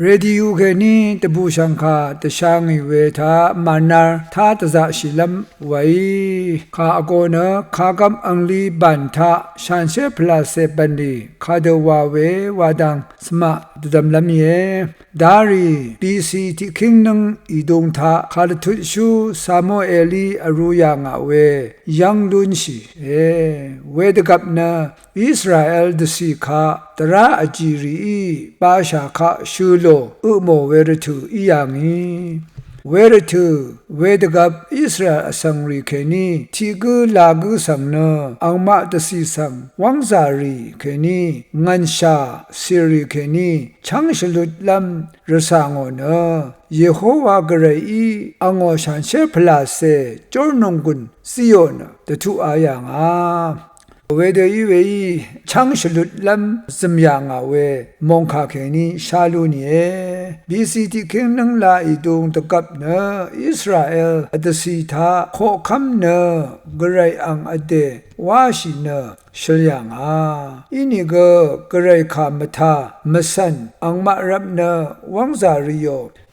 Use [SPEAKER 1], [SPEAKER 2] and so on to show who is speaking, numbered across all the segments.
[SPEAKER 1] เรดิยูเคนี้ตบูชังคาตชางอิเวทามานาทาตจะชิลัมไว้ข้าอโกนะข้ากำอังลีบันทาชันเชพลาเซบันดีข้าเดวาเววาดังสมาดุดำลำเยดารีปีซีที่คิงนังอีดงทาข้าดทุชูซาโมเอลีอรุยังอเวยังลุนชีเวดกับนะอิสราเอลดสีข้าตระอจิรีปาชาข้าชูโลอุโมเวรทูอีอย่างนี้เวรทูเวดกับอิสราเอลสังรีเคนีที่กูลากูสังเนอังมาตสีสังวังซารีเคนีงันชาซิรีเคนีช่างฉลุดลำรสางโนเยโฮวากระอีอังอชันเชพลาเซจอร์นงกุนซิโอนะตะทุอายังเวเดอีเวอีช่างฉลุดลำสมยังเวมองคาเคนีชาลูนีบีซีที่เข่งนังลาอีดงตะกับเนอิสราเอลอัตสีทาโคคัมเนกระไรอังอเดวาชิเนชลยังอินี่ก็กระไรคามทามสันอังมารับเนวังซาริโย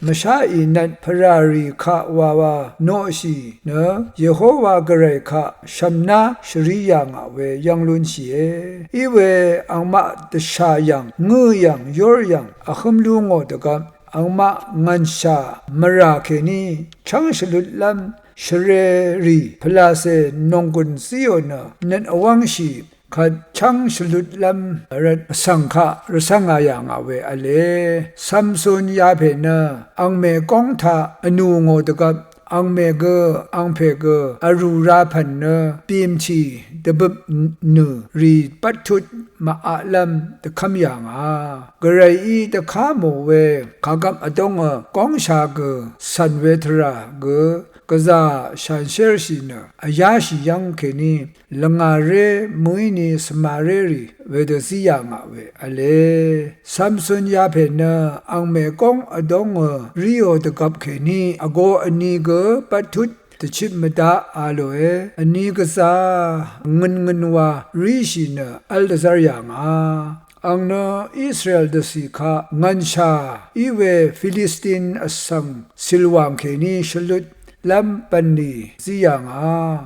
[SPEAKER 1] มชาอินันพรารีคาวาวาโนชีเนเยโฮวากระไรคาชัมนาชริยังเวยังลุนชีอีเวอังมาตชายังงือยังยอยังอคมลุงอตกับอังมางันชามราเคนีช่างฉลุดลำชเรรีพลาเซนงกุนซิโอนะนันอวังชีขัดช่างฉลุดลำรัสังขะรสังอายังเวอเลซัมซุนยาเพนะอังเมกองทาอนูงอตกับอังเมเกอังเพเกอรูราพันเนปีมชีดบบนูรีปัทุดมาอาลัมตะคำยังกระไรอีตะข้าโมเวขากำอดงกองชาเกสันเวทราเกกะซาชันเชอร์ชินะอายาชิยังเคนีลงาเรมุยนีสมาเรรีเวเดซิยังเวอเลซัมซุนยาเพนะอังเมกองอดงริโอตะกับเคนีอโกอนีเกปัทุดตชิมดาอาโลอันนี้ก็ซาเงินว่าริชินะอัลเดซาร์ยังอังนาอิสราเอลดสิกางันชาอีเวฟิลิสตินอสังซิลวังเคนีชลุดลำปันนีสิยัง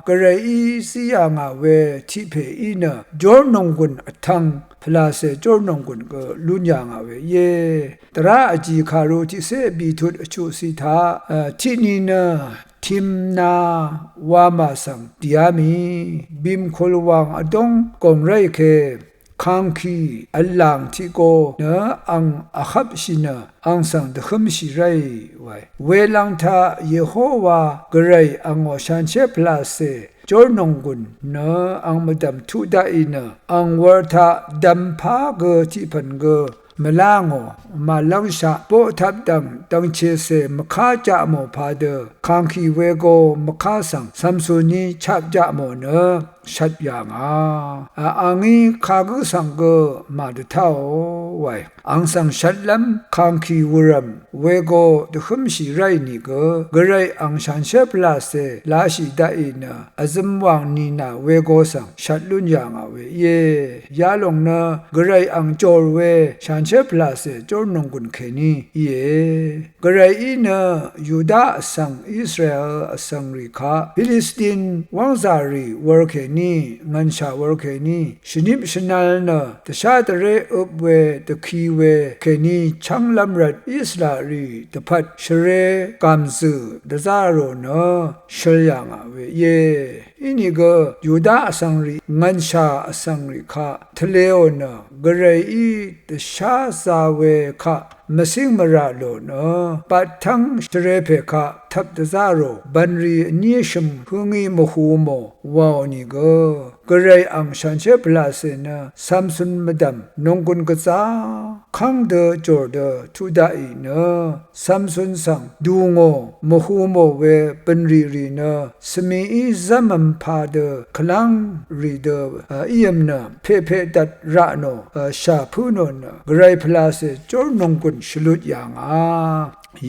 [SPEAKER 1] กระไรอีสิยังเวทิเพอีนะจอร์นงกุนทังพลาเซจอร์นงกุนก็ลุนยังเวเยตระอจีคารุทิเซบีทุดชุสิทาทินีนะทิมนาวามาสังดิอามีบิมโคลวังอดงกงไรเคคังคีอัลลังที่โกเนอังอาคับชินะอังสังดขมชิไรไว้เวลังทาเยโฮวากระไรอังอชันเชพลาเซจอร์นงกุนเนอังมดัมทุดาอินะอังวอร์ทาดัมพาเกที่พันเกมลางอมาลังชาโปทับดังเชเซมคาจาโมพาเดคังคีเวโกมคาสังซัมซุนีชับจาโมเนชัดยังอังอีคากุสังเกมาดเท่าไว้อังสังชัดลำคังคีวรัมเวโกดขมชีไรนี่กกระไรอังชันเชพลาเซลาชิดาอินะอซมวังนีนาเวโกสังชัดลุนยังเวเยยาลงนะกระไรอังจอร์เวชันเชพลาเซจอร์นงกุนเคนีเยกระไรอีนะยูดาสังอิสราเอลสังริคาฟิลิสตินวังซารีวอร์เคนีงันชาวอร์เคนีชนิบชนัลนะตชาตเรอุบเวตคีเวเคนีชังลำรัดอิสรารีตพัดชเรกัมซึดซาโรนะชลยังเวเยอินี่ก็ยูดาสังริงันชาสังริคาทะเลโอนะกระไรอีตชาซาเวคะมสิงมราโลนะปัดทั้งชเรเพคะทับตซาโรบันรีนิชมพุงีมหูโมวาวนี่ก็กระไรอังชันเชพลาเซนะซัมซุนมดัมนงกุนกษาคังเดจอร์เดทุดาอีนะซัมซุนสังดูงอมหูโมเวปันรีนะสมีอีซัมมพาเดคลังรีเดอียมนะเพดัดระโนชาพูโนนะกระไรพลาเซจอร์นงกุนชลุดยัง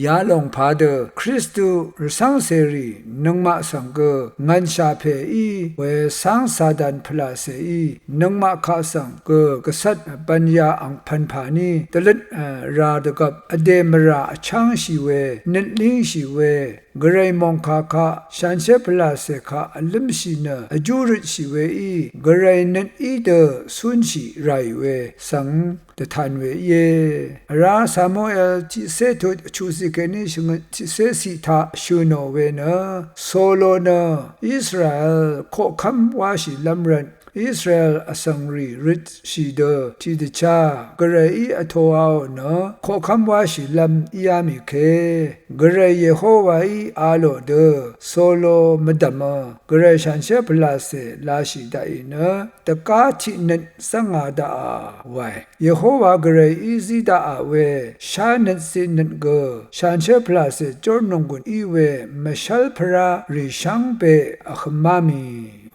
[SPEAKER 1] ยาลงพาเดคริสตูรสังเสรีนังมาสังเกงันชาเพอีเวสังสาดา ดันพลาเซอีนังมาคาสังกษัตริย์ปัญญาอังพันผานีตลัดราดกับอเดมราช่างชีเวนัดลิงชีเวกระไรมองคาชันเชพลาเซคาอลิมชีนะอจูริชีเวอีกระไรนัดอีเดสุนชีไรเวสังตะทันเวเยราซามูเอลจิเซตุชูสิเกนิชงจิเซสิทาชูโนเวนะโซโลนะอิสราเอลโคคัมวาชิลัมรันอิสราเอลอสังรีริชชีเดทีเดชากระไรอโทเอาเนะโคคัมวาชิลัมยามิเคกระไรเยโฮวาอีอาโลเดโซโลมดัมกระไรชันเชพลาเซลาชิดาอินะตะกาทินันสังอาดาไวเยโฮวากระไรอีซิดาเวชานันสินันเกชันเชพลาเซจอร์นงกุนอีเวมชัลพราริชังเปอขมามี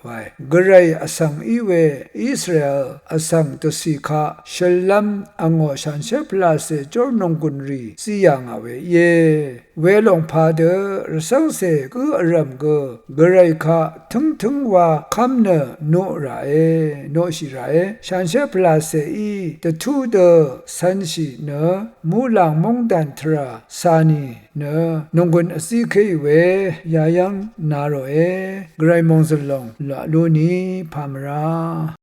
[SPEAKER 1] ไว้กระไรอสังอีเวอิสราเอลอสังตุสิกาชลัมอังโอชันเชพลาเซจอร์นงกุนรีสิยังเอาเวเยเวลงพาเดรสังเซกุอรัมกระไรคะถึงว่าคำเนโนราเอโนชิราเอชันเชพลาเซอีตะทูเดสันชิเนมูลังมงดันทราสานีเนนงกุนอสิเคเวยายังนาโรเอกระไรมงสลงละลูนีพามรา